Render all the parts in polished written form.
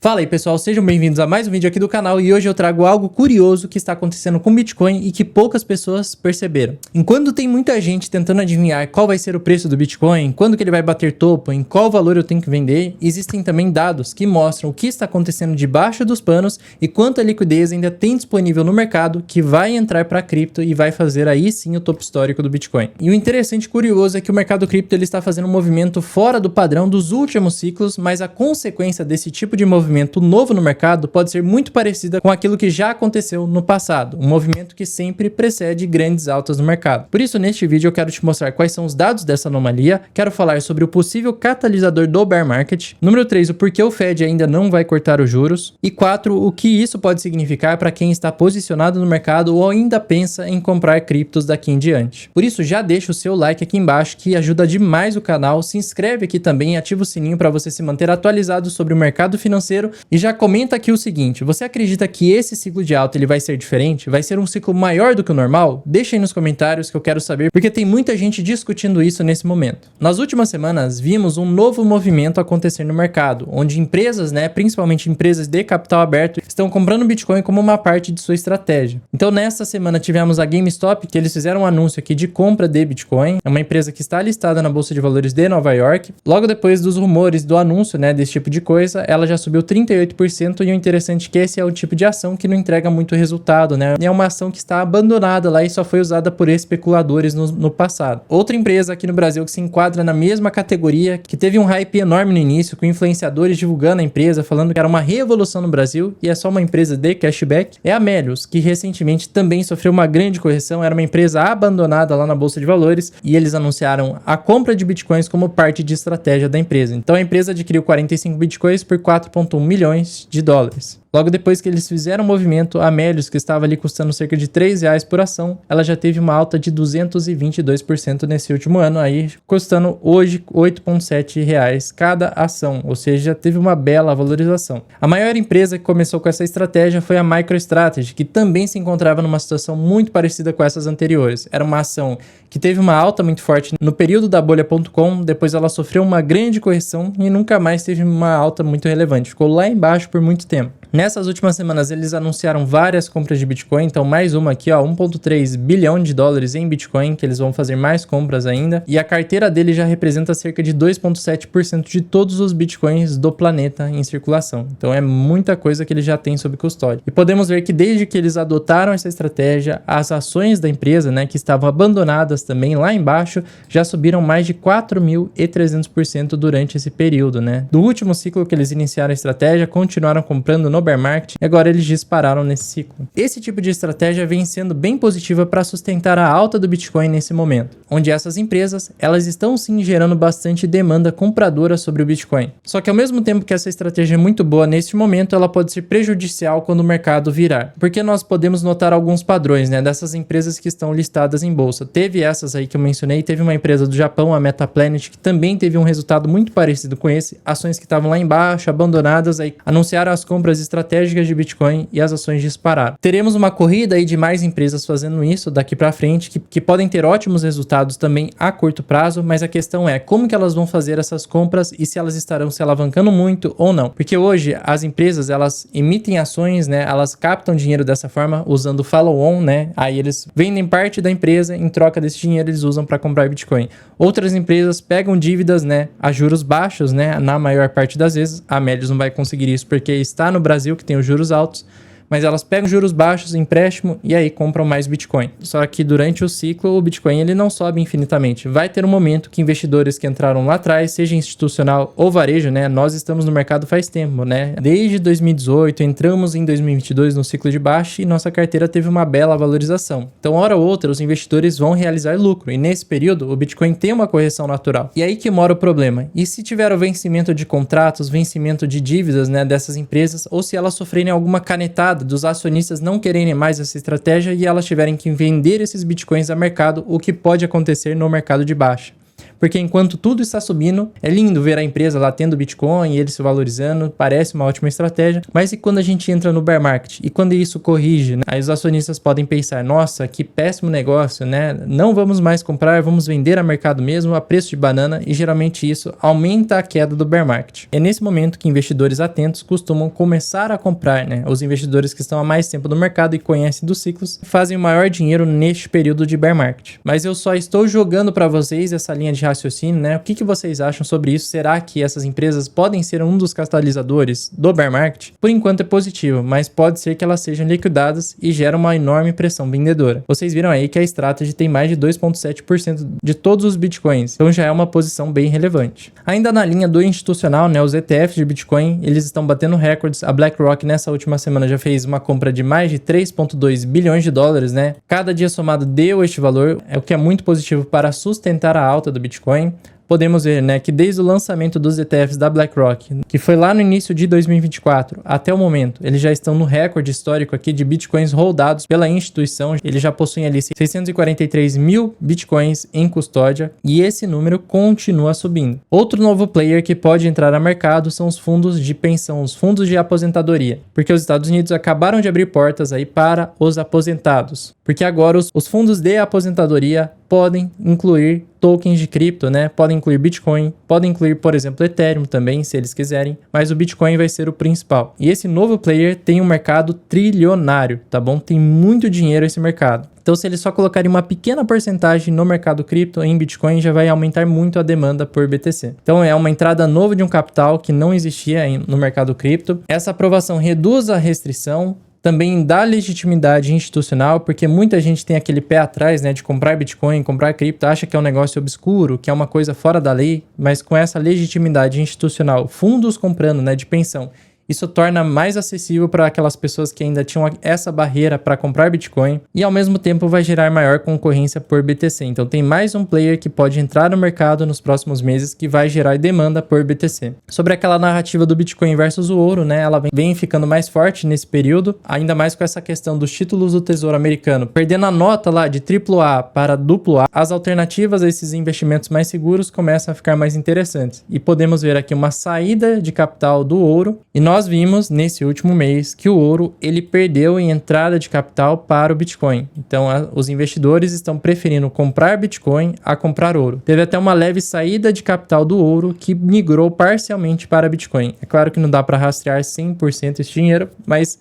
Fala aí pessoal, sejam bem-vindos a mais um vídeo aqui do canal e hoje eu trago algo curioso que está acontecendo com o Bitcoin e que poucas pessoas perceberam. Enquanto tem muita gente tentando adivinhar qual vai ser o preço do Bitcoin, quando que ele vai bater topo, em qual valor eu tenho que vender, existem também dados que mostram o que está acontecendo debaixo dos panos e quanta liquidez ainda tem disponível no mercado que vai entrar para cripto e vai fazer aí sim o topo histórico do Bitcoin. E o interessante e curioso é que o mercado cripto ele está fazendo um movimento fora do padrão dos últimos ciclos, mas a consequência desse tipo de movimento novo no mercado pode ser muito parecida com aquilo que já aconteceu no passado, um movimento que sempre precede grandes altas no mercado. Por isso, neste vídeo eu quero te mostrar quais são os dados dessa anomalia, quero falar sobre o possível catalisador do bear market, número 3, o porquê o Fed ainda não vai cortar os juros, e 4, o que isso pode significar para quem está posicionado no mercado ou ainda pensa em comprar criptos daqui em diante. Por isso, já deixa o seu like aqui embaixo que ajuda demais o canal, se inscreve aqui também e ativa o sininho para você se manter atualizado sobre o mercado financeiro. E já comenta aqui o seguinte, você acredita que esse ciclo de alta ele vai ser diferente? Vai ser um ciclo maior do que o normal? Deixa aí nos comentários que eu quero saber, porque tem muita gente discutindo isso nesse momento. Nas últimas semanas, vimos um novo movimento acontecer no mercado, onde empresas, principalmente empresas de capital aberto, estão comprando Bitcoin como uma parte de sua estratégia. Então, nesta semana, tivemos a GameStop, que eles fizeram um anúncio aqui de compra de Bitcoin. É uma empresa que está listada na Bolsa de Valores de Nova York. Logo depois dos rumores do anúncio, desse tipo de coisa, ela já subiu 38%, e o interessante é que esse é o tipo de ação que não entrega muito resultado, É uma ação que está abandonada lá e só foi usada por especuladores no passado. Outra empresa aqui no Brasil que se enquadra na mesma categoria, que teve um hype enorme no início, com influenciadores divulgando a empresa, falando que era uma revolução no Brasil e é só uma empresa de cashback, é a Melius, que recentemente também sofreu uma grande correção, era uma empresa abandonada lá na Bolsa de Valores e eles anunciaram a compra de Bitcoins como parte de estratégia da empresa. Então a empresa adquiriu 45 Bitcoins por 4,1 milhões de dólares. Logo depois que eles fizeram o movimento, a Melius, que estava ali custando cerca de R$3 por ação, ela já teve uma alta de 222% nesse último ano, aí custando hoje R$8,7 cada ação, ou seja, teve uma bela valorização. A maior empresa que começou com essa estratégia foi a MicroStrategy, que também se encontrava numa situação muito parecida com essas anteriores. Era uma ação que teve uma alta muito forte no período da bolha.com, depois ela sofreu uma grande correção e nunca mais teve uma alta muito relevante, ficou lá embaixo por muito tempo. Nessas últimas semanas eles anunciaram várias compras de Bitcoin, então mais uma aqui, 1,3 bilhão de dólares em Bitcoin, que eles vão fazer mais compras ainda, e a carteira dele já representa cerca de 2,7% de todos os Bitcoins do planeta em circulação. Então é muita coisa que eles já têm sob custódia. E podemos ver que desde que eles adotaram essa estratégia, as ações da empresa, que estavam abandonadas também lá embaixo, já subiram mais de 4.300% durante esse período, Do último ciclo que eles iniciaram a estratégia, continuaram comprando no bear market e agora eles dispararam nesse ciclo. Esse tipo de estratégia vem sendo bem positiva para sustentar a alta do Bitcoin nesse momento, onde essas empresas, elas estão sim gerando bastante demanda compradora sobre o Bitcoin. Só que ao mesmo tempo que essa estratégia é muito boa neste momento, ela pode ser prejudicial quando o mercado virar, porque nós podemos notar alguns padrões, dessas empresas que estão listadas em bolsa. Teve essas aí que eu mencionei, teve uma empresa do Japão, a Metaplanet, que também teve um resultado muito parecido com esse, ações que estavam lá embaixo, abandonadas, aí anunciaram as compras estratégicas de Bitcoin e as ações dispararam. Teremos uma corrida aí de mais empresas fazendo isso daqui para frente, que podem ter ótimos resultados também a curto prazo, mas a questão é como que elas vão fazer essas compras e se elas estarão se alavancando muito ou não. Porque hoje as empresas, elas emitem ações, elas captam dinheiro dessa forma usando follow-on, aí eles vendem parte da empresa, em troca desse dinheiro eles usam para comprar Bitcoin. Outras empresas pegam dívidas, a juros baixos, na maior parte das vezes. A Melius não vai conseguir isso porque está no Brasil, que tem os juros altos, mas elas pegam juros baixos, empréstimo, e aí compram mais Bitcoin. Só que durante o ciclo, o Bitcoin ele não sobe infinitamente. Vai ter um momento que investidores que entraram lá atrás, seja institucional ou varejo, nós estamos no mercado faz tempo, Desde 2018, entramos em 2022 no ciclo de baixa e nossa carteira teve uma bela valorização. Então, hora ou outra, os investidores vão realizar lucro, e nesse período, o Bitcoin tem uma correção natural. E aí que mora o problema. E se tiver o vencimento de contratos, vencimento de dívidas, dessas empresas, ou se elas sofrerem alguma canetada dos acionistas não quererem mais essa estratégia e elas tiverem que vender esses bitcoins a mercado, o que pode acontecer no mercado de baixa. porque enquanto tudo está subindo, é lindo ver a empresa lá tendo Bitcoin e ele se valorizando, parece uma ótima estratégia, mas e quando a gente entra no bear market? E quando isso corrige, né? Aí os acionistas podem pensar, nossa, que péssimo negócio, né? Não vamos mais comprar, vamos vender a mercado mesmo a preço de banana, e geralmente isso aumenta a queda do bear market. É nesse momento que investidores atentos costumam começar a comprar, né? Os investidores que estão há mais tempo no mercado e conhecem dos ciclos fazem o maior dinheiro neste período de bear market. Mas eu só estou jogando para vocês essa linha de raciocínio, né? O que vocês acham sobre isso? Será que essas empresas podem ser um dos catalisadores do bear market? Por enquanto é positivo, mas pode ser que elas sejam liquidadas e geram uma enorme pressão vendedora. Vocês viram aí que a Strategy tem mais de 2,7% de todos os bitcoins, então já é uma posição bem relevante. Ainda na linha do institucional, né, os ETFs de Bitcoin, eles estão batendo recordes. A BlackRock nessa última semana já fez uma compra de mais de 3,2 bilhões de dólares, né? Cada dia somado deu este valor, o que é muito positivo para sustentar a alta do Bitcoin. Podemos ver, né, que desde o lançamento dos ETFs da BlackRock, que foi lá no início de 2024, até o momento, eles já estão no recorde histórico aqui de bitcoins holdados pela instituição. Eles já possuem ali 643 mil bitcoins em custódia e esse número continua subindo. Outro novo player que pode entrar no mercado são os fundos de pensão, os fundos de aposentadoria, porque os Estados Unidos acabaram de abrir portas aí para os aposentados, porque agora os fundos de aposentadoria podem incluir tokens de cripto, né? Podem incluir Bitcoin, podem incluir, por exemplo, Ethereum também, se eles quiserem, mas o Bitcoin vai ser o principal. E esse novo player tem um mercado trilionário, tá bom? Tem muito dinheiro esse mercado. Então, se eles só colocarem uma pequena porcentagem no mercado cripto em Bitcoin, já vai aumentar muito a demanda por BTC. Então, é uma entrada nova de um capital que não existia no mercado cripto. Essa aprovação reduz a restrição, também dá legitimidade institucional, porque muita gente tem aquele pé atrás, né, de comprar Bitcoin, comprar cripto, acha que é um negócio obscuro, que é uma coisa fora da lei, mas com essa legitimidade institucional, fundos comprando, né, de pensão, isso torna mais acessível para aquelas pessoas que ainda tinham essa barreira para comprar Bitcoin e ao mesmo tempo vai gerar maior concorrência por BTC. Então tem mais um player que pode entrar no mercado nos próximos meses que vai gerar demanda por BTC. Sobre aquela narrativa do Bitcoin versus o ouro, né? Ela vem ficando mais forte nesse período, ainda mais com essa questão dos títulos do Tesouro Americano, perdendo a nota lá de AAA para AA, as alternativas a esses investimentos mais seguros começam a ficar mais interessantes. E podemos ver aqui uma saída de capital do ouro e nós vimos nesse último mês que o ouro ele perdeu em entrada de capital para o Bitcoin. Então os investidores estão preferindo comprar Bitcoin a comprar ouro. Teve até uma leve saída de capital do ouro que migrou parcialmente para Bitcoin. É claro que não dá para rastrear 100% esse dinheiro, mas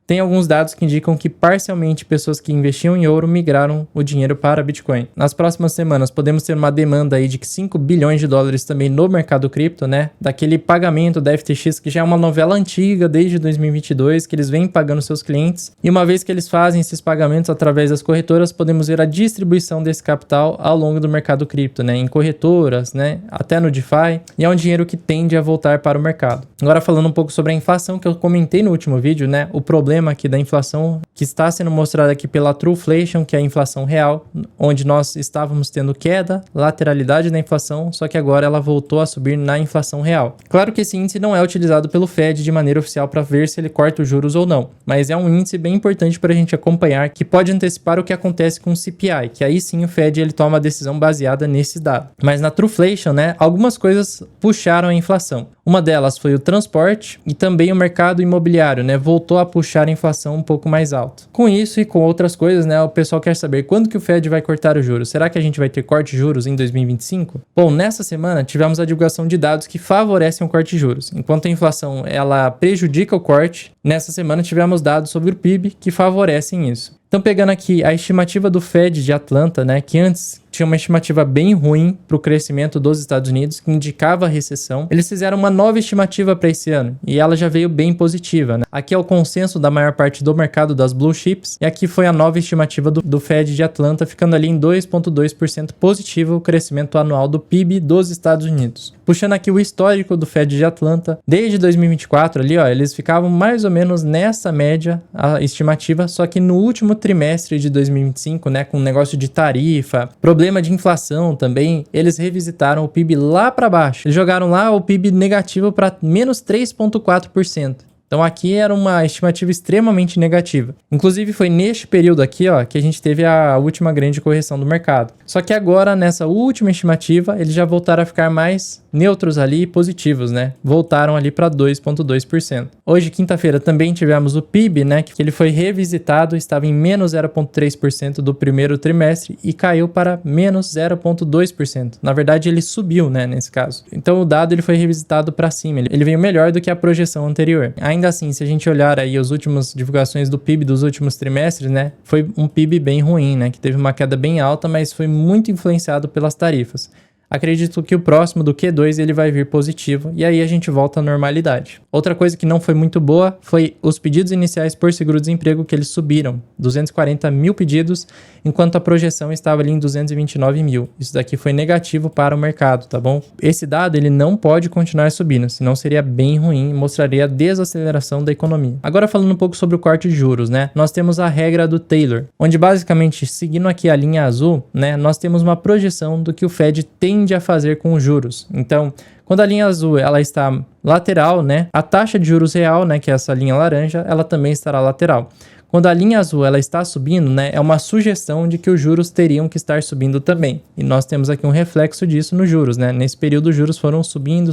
tem alguns dados que indicam que parcialmente pessoas que investiam em ouro migraram o dinheiro para Bitcoin. Nas próximas semanas podemos ter uma demanda aí de 5 bilhões de dólares também no mercado cripto, né? Daquele pagamento da FTX que já é uma novela antiga desde 2022, que eles vêm pagando seus clientes. E uma vez que eles fazem esses pagamentos através das corretoras, podemos ver a distribuição desse capital ao longo do mercado cripto, né? Em corretoras, né? Até no DeFi. E é um dinheiro que tende a voltar para o mercado. Agora falando um pouco sobre a inflação que eu comentei no último vídeo, né? O problema aqui da inflação que está sendo mostrado aqui pela Truflation, que é a inflação real, onde nós estávamos tendo queda, lateralidade da inflação, só que agora ela voltou a subir na inflação real. Claro que esse índice não é utilizado pelo Fed de maneira oficial para ver se ele corta os juros ou não, mas é um índice bem importante para a gente acompanhar, que pode antecipar o que acontece com o CPI, que aí sim o Fed ele toma a decisão baseada nesse dado. Mas na Truflation, né, algumas coisas puxaram a inflação. Uma delas foi o transporte e também o mercado imobiliário, né, voltou a puxar a inflação um pouco mais alta. Com isso e com outras coisas, né, o pessoal quer saber quando que o Fed vai cortar os juros. Será que a gente vai ter corte de juros em 2025? Bom, nessa semana tivemos a divulgação de dados que favorecem o corte de juros. Enquanto a inflação ela prejudica o corte, nessa semana tivemos dados sobre o PIB que favorecem isso. Então, pegando aqui a estimativa do Fed de Atlanta, né, que antes tinha uma estimativa bem ruim para o crescimento dos Estados Unidos, que indicava recessão, eles fizeram uma nova estimativa para esse ano, e ela já veio bem positiva, né? Aqui é o consenso da maior parte do mercado das blue chips, e aqui foi a nova estimativa do Fed de Atlanta, ficando ali em 2,2% positivo o crescimento anual do PIB dos Estados Unidos. Puxando aqui o histórico do Fed de Atlanta, desde 2024 ali, ó, eles ficavam mais ou menos nessa média, a estimativa, só que no último trimestre de 2025, né, com um negócio de tarifa, problema de inflação também, eles revisitaram o PIB lá para baixo. Eles jogaram lá o PIB negativo para menos 3,4%. Então aqui era uma estimativa extremamente negativa. Inclusive foi neste período aqui, ó, que a gente teve a última grande correção do mercado. Só que agora, nessa última estimativa, eles já voltaram a ficar mais neutros ali e positivos, né? Voltaram ali para 2,2%. Hoje, quinta-feira, também tivemos o PIB, né? Que ele foi revisitado, estava em menos 0,3% do primeiro trimestre e caiu para menos 0,2%. Na verdade, ele subiu, né? Nesse caso. Então o dado ele foi revisitado para cima. Ele veio melhor do que a projeção anterior. Ainda assim, se a gente olhar aí as últimas divulgações do PIB dos últimos trimestres, né, foi um PIB bem ruim, né, que teve uma queda bem alta, mas foi muito influenciado pelas tarifas. Acredito que o próximo do Q2 ele vai vir positivo e aí a gente volta à normalidade. Outra coisa que não foi muito boa foi os pedidos iniciais por seguro-desemprego, que eles subiram 240 mil pedidos, enquanto a projeção estava ali em 229 mil. Isso daqui foi negativo para o mercado, tá bom? Esse dado ele não pode continuar subindo, senão seria bem ruim e mostraria a desaceleração da economia. Agora falando um pouco sobre o corte de juros, né? Nós temos a regra do Taylor, onde basicamente, seguindo aqui a linha azul, né, nós temos uma projeção do que o Fed tende a fazer com os juros. Então, quando a linha azul ela está lateral, né, a taxa de juros real, né, que é essa linha laranja, ela também estará lateral. Quando a linha azul ela está subindo, né, é uma sugestão de que os juros teriam que estar subindo também. E nós temos aqui um reflexo disso nos juros, né? Nesse período os juros foram subindo.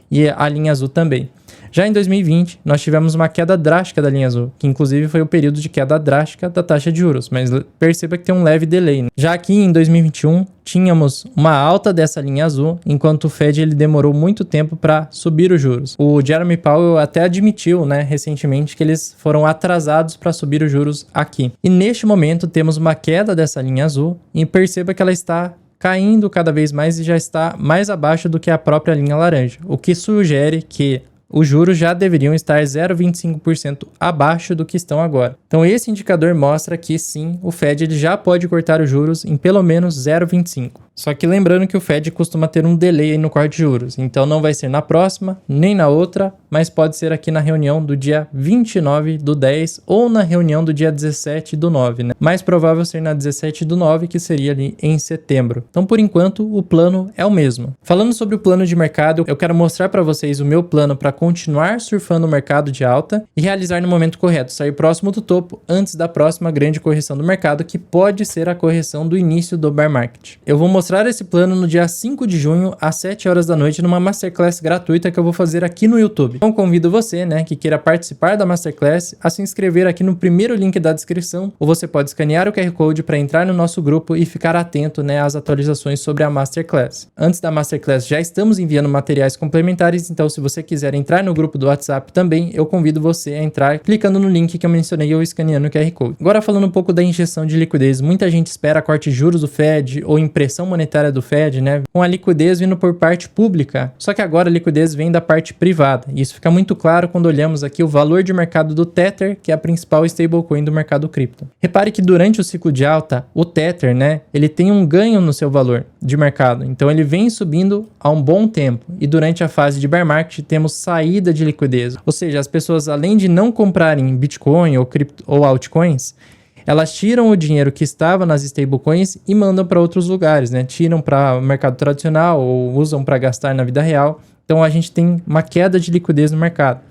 E a linha azul também. Já em 2020, nós tivemos uma queda drástica da linha azul, que inclusive foi o período de queda drástica da taxa de juros, mas perceba que tem um leve delay, né? Já aqui em 2021, tínhamos uma alta dessa linha azul, enquanto o Fed ele demorou muito tempo para subir os juros. O Jeremy Powell até admitiu, né, recentemente, que eles foram atrasados para subir os juros aqui. E neste momento temos uma queda dessa linha azul, e perceba que ela está caindo cada vez mais e já está mais abaixo do que a própria linha laranja, o que sugere que os juros já deveriam estar 0,25% abaixo do que estão agora. Então esse indicador mostra que sim, o Fed ele já pode cortar os juros em pelo menos 0,25%. Só que lembrando que o Fed costuma ter um delay aí no corte de juros, então não vai ser na próxima, nem na outra, mas pode ser aqui na reunião do dia 29/10 ou na reunião do dia 17/9, né? Mais provável ser na 17/9, que seria ali em setembro. Então, por enquanto, o plano é o mesmo. Falando sobre o plano de mercado, eu quero mostrar para vocês o meu plano para continuar surfando o mercado de alta e realizar no momento correto, sair próximo do topo antes da próxima grande correção do mercado, que pode ser a correção do início do bear market. Eu vou mostrar esse plano no dia 5 de junho, às 7 horas da noite, numa Masterclass gratuita que eu vou fazer aqui no YouTube. Então convido você, né, que queira participar da Masterclass, a se inscrever aqui no primeiro link da descrição, ou você pode escanear o QR Code para entrar no nosso grupo e ficar atento, né, às atualizações sobre a Masterclass. Antes da Masterclass já estamos enviando materiais complementares, então se você quiser entrar no grupo do WhatsApp também, eu convido você a entrar clicando no link que eu mencionei ou escaneando o QR Code. Agora falando um pouco da injeção de liquidez, muita gente espera corte de juros do Fed ou impressão monetária do Fed, né, com a liquidez vindo por parte pública, só que agora a liquidez vem da parte privada, e isso fica muito claro quando olhamos aqui o valor de mercado do Tether, que é a principal stablecoin do mercado cripto. Repare que durante o ciclo de alta, o Tether, né, ele tem um ganho no seu valor de mercado, então ele vem subindo há um bom tempo, e durante a fase de bear market temos saída de liquidez, ou seja, as pessoas além de não comprarem Bitcoin ou cripto ou altcoins, elas tiram o dinheiro que estava nas stablecoins e mandam para outros lugares, né? Tiram para o mercado tradicional ou usam para gastar na vida real. Então a gente tem uma queda de liquidez no mercado.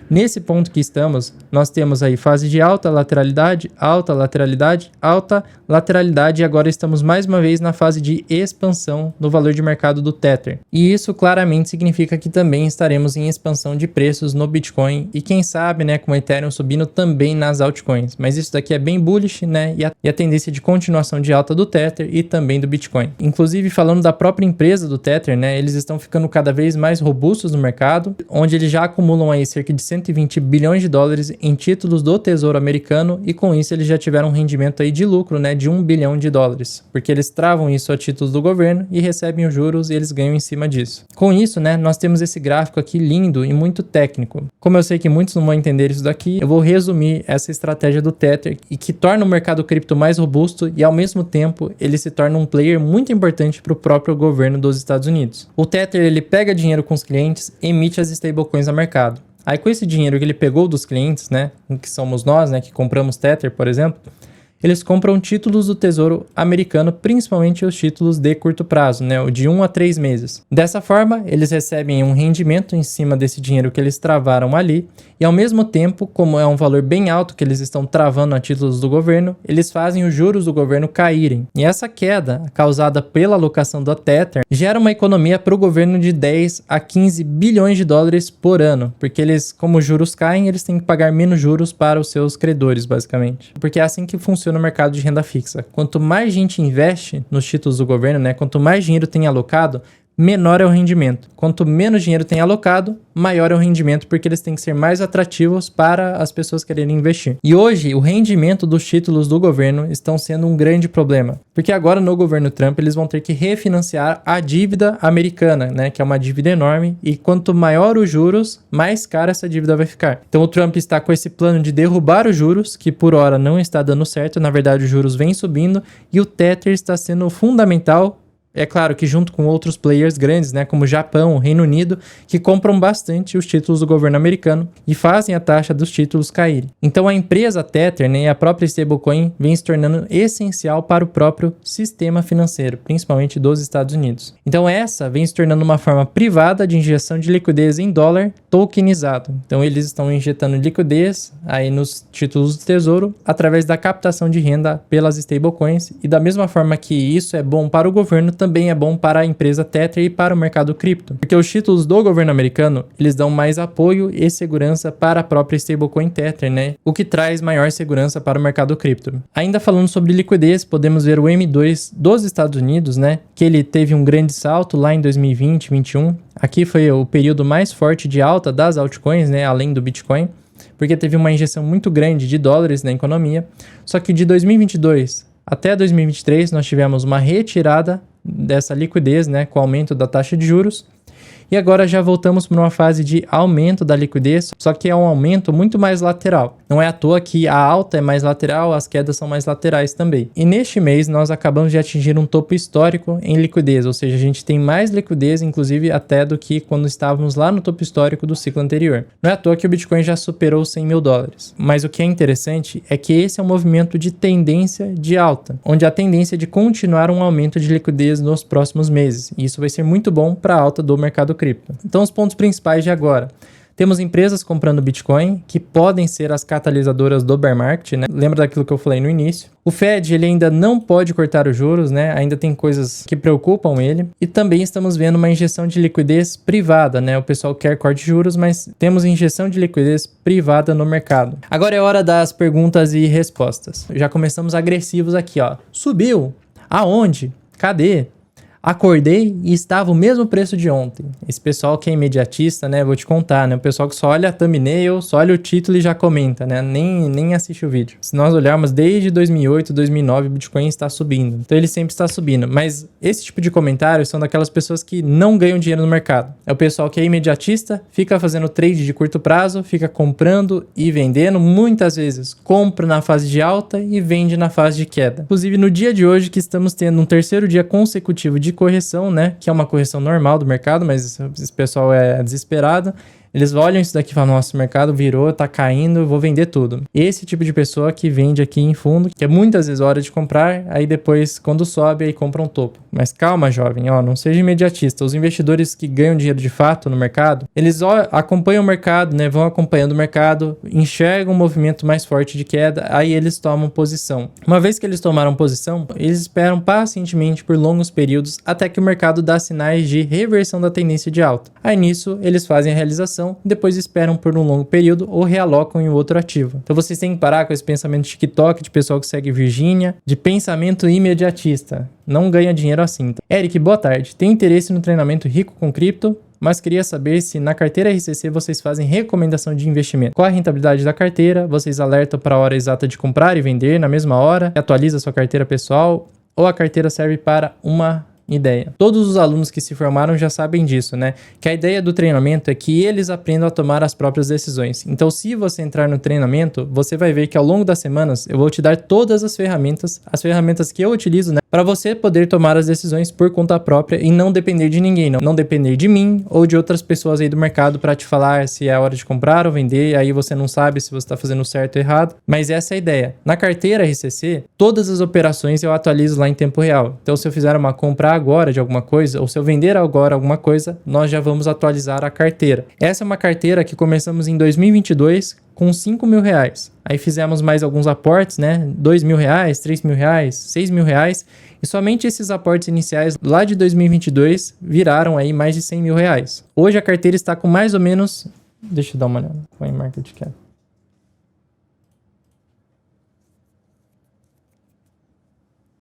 Nesse ponto que estamos, nós temos aí fase de alta lateralidade, alta lateralidade, alta lateralidade, e agora estamos mais uma vez na fase de expansão no valor de mercado do Tether. E isso claramente significa que também estaremos em expansão de preços no Bitcoin e quem sabe, né, com o Ethereum subindo também nas altcoins. Mas isso daqui é bem bullish, né, e a tendência de continuação de alta do Tether e também do Bitcoin. Inclusive, falando da própria empresa do Tether, né, eles estão ficando cada vez mais robustos no mercado, onde eles já acumulam aí cerca de 120 bilhões de dólares em títulos do Tesouro Americano, e com isso eles já tiveram um rendimento aí de lucro, né, de 1 bilhão de dólares, porque eles travam isso a títulos do governo e recebem os juros e eles ganham em cima disso. Com isso, né, nós temos esse gráfico aqui lindo e muito técnico. Como eu sei que muitos não vão entender isso daqui, eu vou resumir essa estratégia do Tether e que torna o mercado cripto mais robusto e ao mesmo tempo ele se torna um player muito importante para o próprio governo dos Estados Unidos. O Tether ele pega dinheiro com os clientes, emite as stablecoins ao mercado. Aí com esse dinheiro que ele pegou dos clientes, né, que somos nós, né, que compramos Tether, por exemplo, eles compram títulos do Tesouro Americano, principalmente os títulos de curto prazo, né, o de 1 a 3 meses. Dessa forma, eles recebem um rendimento em cima desse dinheiro que eles travaram ali, e ao mesmo tempo, como é um valor bem alto que eles estão travando a títulos do governo, eles fazem os juros do governo caírem. E essa queda, causada pela alocação do Tether, gera uma economia para o governo de 10 a 15 bilhões de dólares por ano, porque eles, como os juros caem, eles têm que pagar menos juros para os seus credores, basicamente. Porque é assim que funciona o mercado de renda fixa. Quanto mais gente investe nos títulos do governo, né, quanto mais dinheiro tem alocado, menor é o rendimento. Quanto menos dinheiro tem alocado, maior é o rendimento, porque eles têm que ser mais atrativos para as pessoas quererem investir. E hoje, o rendimento dos títulos do governo estão sendo um grande problema, porque agora no governo Trump eles vão ter que refinanciar a dívida americana, né, que é uma dívida enorme, e quanto maior os juros, mais cara essa dívida vai ficar. Então o Trump está com esse plano de derrubar os juros, que por hora não está dando certo, na verdade os juros vêm subindo, e o Tether está sendo fundamental. É claro que junto com outros players grandes, né, como o Japão, o Reino Unido, que compram bastante os títulos do governo americano e fazem a taxa dos títulos caírem. Então a empresa Tether, né, e a própria stablecoin vem se tornando essencial para o próprio sistema financeiro, principalmente dos Estados Unidos. Então essa vem se tornando uma forma privada de injeção de liquidez em dólar tokenizado. Então eles estão injetando liquidez aí nos títulos do tesouro através da captação de renda pelas stablecoins, e da mesma forma que isso é bom para o governo, também é bom para a empresa Tether e para o mercado cripto, porque os títulos do governo americano, eles dão mais apoio e segurança para a própria stablecoin Tether, né? O que traz maior segurança para o mercado cripto. Ainda falando sobre liquidez, podemos ver o M2 dos Estados Unidos, né? Que ele teve um grande salto lá em 2020, 2021. Aqui foi o período mais forte de alta das altcoins, né? Além do Bitcoin, porque teve uma injeção muito grande de dólares na economia. Só que de 2022 até 2023 nós tivemos uma retirada dessa liquidez, né, com o aumento da taxa de juros. E agora já voltamos para uma fase de aumento da liquidez, só que é um aumento muito mais lateral. Não é à toa que a alta é mais lateral, as quedas são mais laterais também. E neste mês nós acabamos de atingir um topo histórico em liquidez, ou seja, a gente tem mais liquidez, inclusive até do que quando estávamos lá no topo histórico do ciclo anterior. Não é à toa que o Bitcoin já superou 100 mil dólares. Mas o que é interessante é que esse é um movimento de tendência de alta, onde a tendência é de continuar um aumento de liquidez nos próximos meses. E isso vai ser muito bom para a alta do mercado cripto. Então, os pontos principais de agora. Temos empresas comprando Bitcoin, que podem ser as catalisadoras do bear market, né? Lembra daquilo que eu falei no início? O Fed, ele ainda não pode cortar os juros, né? Ainda tem coisas que preocupam ele. E também estamos vendo uma injeção de liquidez privada, né? O pessoal quer corte de juros, mas temos injeção de liquidez privada no mercado. Agora é hora das perguntas e respostas. Já começamos agressivos aqui, ó. Subiu? Aonde? Cadê? Acordei e estava o mesmo preço de ontem. Esse pessoal que é imediatista, né? Vou te contar, né? O pessoal que só olha a thumbnail, só olha o título e já comenta, né? Nem assiste o vídeo. Se nós olharmos desde 2008, 2009, o Bitcoin está subindo. Então ele sempre está subindo. Mas esse tipo de comentários são daquelas pessoas que não ganham dinheiro no mercado. É o pessoal que é imediatista, fica fazendo trade de curto prazo, fica comprando e vendendo. Muitas vezes compra na fase de alta e vende na fase de queda. Inclusive no dia de hoje, que estamos tendo um terceiro dia consecutivo de correção, né? Que é uma correção normal do mercado, mas esse pessoal é desesperado. Eles olham isso daqui e falam, nossa, o mercado virou, tá caindo, eu vou vender tudo. Esse tipo de pessoa que vende aqui em fundo, que é muitas vezes hora de comprar, aí depois, quando sobe, aí compra um topo. Mas calma, jovem, ó, não seja imediatista. Os investidores que ganham dinheiro de fato no mercado, eles acompanham o mercado, né? Vão acompanhando o mercado, enxergam um movimento mais forte de queda, aí eles tomam posição. Uma vez que eles tomaram posição, eles esperam pacientemente por longos períodos até que o mercado dá sinais de reversão da tendência de alta. Aí nisso, eles fazem a realização, depois esperam por um longo período ou realocam em outro ativo. Então vocês têm que parar com esse pensamento de TikTok, de pessoal que segue Virgínia, de pensamento imediatista. Não ganha dinheiro assim. Tá? Eric, boa tarde. Tem interesse no treinamento Rico com Cripto, mas queria saber se na carteira RCC vocês fazem recomendação de investimento. Qual a rentabilidade da carteira? Vocês alertam para a hora exata de comprar e vender na mesma hora? Atualiza a sua carteira pessoal? Ou a carteira serve para uma ideia. Todos os alunos que se formaram já sabem disso, né? Que a ideia do treinamento é que eles aprendam a tomar as próprias decisões. Então, se você entrar no treinamento, você vai ver que ao longo das semanas eu vou te dar todas as ferramentas que eu utilizo, né? Para você poder tomar as decisões por conta própria e não depender de ninguém, não depender de mim ou de outras pessoas aí do mercado para te falar se é a hora de comprar ou vender, aí você não sabe se você está fazendo certo ou errado, mas essa é a ideia. Na carteira RCC, todas as operações eu atualizo lá em tempo real. Então, se eu fizer uma compra agora de alguma coisa, ou se eu vender agora alguma coisa, nós já vamos atualizar a carteira. Essa é uma carteira que começamos em 2022 com 5 mil reais. Aí fizemos mais alguns aportes, né? 2 mil reais, 3 mil reais, 6 mil reais. E somente esses aportes iniciais lá de 2022 viraram aí mais de 100 mil reais. Hoje a carteira está com mais ou menos... Deixa eu dar uma olhada. Coin Market Cap.